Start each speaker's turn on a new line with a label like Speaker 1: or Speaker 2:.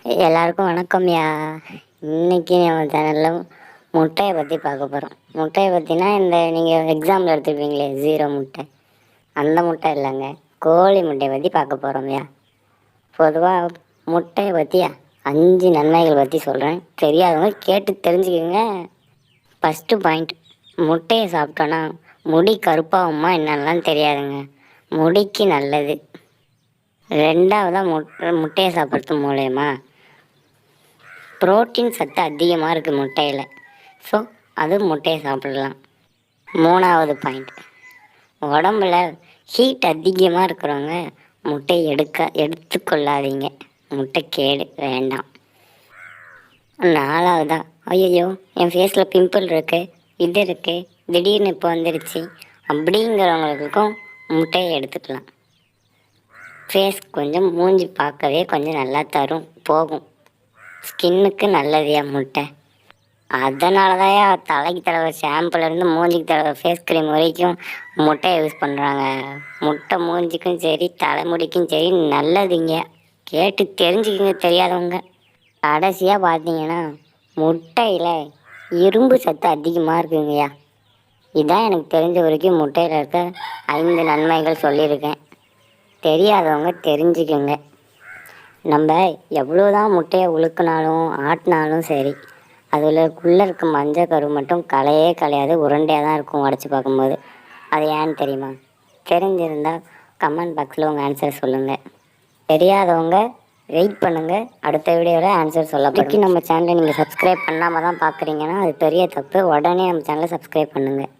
Speaker 1: எல்லாருக்கும் வணக்கம்யா. இன்னைக்கு நம்ம சேனலில் முட்டையை பற்றி பார்க்க போகிறோம். முட்டையை பற்றினா இந்த நீங்கள் எக்ஸாமில் எடுத்துருப்பீங்களே 0 முட்டை, அந்த முட்டை இல்லைங்க, கோழி முட்டையை பற்றி பார்க்க போகிறோம்யா. பொதுவாக முட்டையை பற்றி 5 நன்மைகள் பற்றி சொல்கிறேன், தெரியாதவங்க கேட்டு தெரிஞ்சுக்கோங்க. ஃபஸ்ட்டு பாயிண்ட், முட்டையை சாப்பிட்டோன்னா முடி கருப்பாகுமா என்னென்னலாம் தெரியாதுங்க, முடிக்கு நல்லது. ரெண்டாவதாக முட்டையை சாப்பிட்றது மூலயமா புரோட்டீன் சத்து அதிகமாக இருக்குது முட்டையில். ஸோ அது முட்டையை சாப்பிடலாம். மூணாவது பாயிண்ட், உடம்புல ஹீட் அதிகமாக இருக்கிறவங்க முட்டையை எடுத்துக்கொள்ளாதீங்க, முட்டை கேடு, வேண்டாம். நாலாவதா, ஐயோ என் ஃபேஸில் பிம்பிள் இருக்குது, இது இருக்குது, திடீர்னு இப்போ வந்துடுச்சு அப்படிங்கிறவங்களுக்கும் முட்டையை எடுத்துக்கலாம். ஃபேஸ் கொஞ்சம் மூஞ்சி பார்க்கவே கொஞ்சம் நல்லா தரும், போகும், ஸ்கின்னுக்கு நல்லதையா முட்டை. அதனால தான் தலைக்கு தடவை ஷாம்புலேருந்து மூஞ்சிக்கு தடவை ஃபேஸ் க்ரீம் வரைக்கும் முட்டையை யூஸ் பண்ணுறாங்க. முட்டை மூஞ்சிக்கும் சரி தலைமுடிக்கும் சரி நல்லதுங்க, கேட்டு தெரிஞ்சுக்கிங்க தெரியாதவங்க. கடைசியாக பார்த்தீங்கன்னா முட்டையில் இரும்பு சத்து அதிகமாக இருக்குங்கய்யா. இதான் எனக்கு தெரிஞ்ச வரைக்கும் முட்டையில் இருக்க 5 நன்மைகள் சொல்லியிருக்கேன், தெரியாதவங்க தெரிஞ்சுக்குங்க. நம்ம எவ்வளோதான் முட்டையை உழுக்கினாலும் ஆட்டினாலும் சரி, அதுக்குள்ளே இருக்க மஞ்சள் கரு மட்டும் கலையே கலையாது, உருண்டையாக தான் இருக்கும் உடச்சி பார்க்கும்போது. அது ஏன்னு தெரியுமா? தெரிஞ்சிருந்தால் கமெண்ட் பாக்ஸில் உங்கள் ஆன்சர் சொல்லுங்கள். தெரியாதவங்க வெயிட் பண்ணுங்கள், அடுத்த வீடியோவில் ஆன்சர் சொல்லப்படும். நம்ம சேனலை நீங்கள் சப்ஸ்கிரைப் பண்ணாமல் தான் பார்க்குறீங்கன்னா அது பெரிய தப்பு. உடனே நம்ம சேனலை சப்ஸ்கிரைப் பண்ணுங்கள்.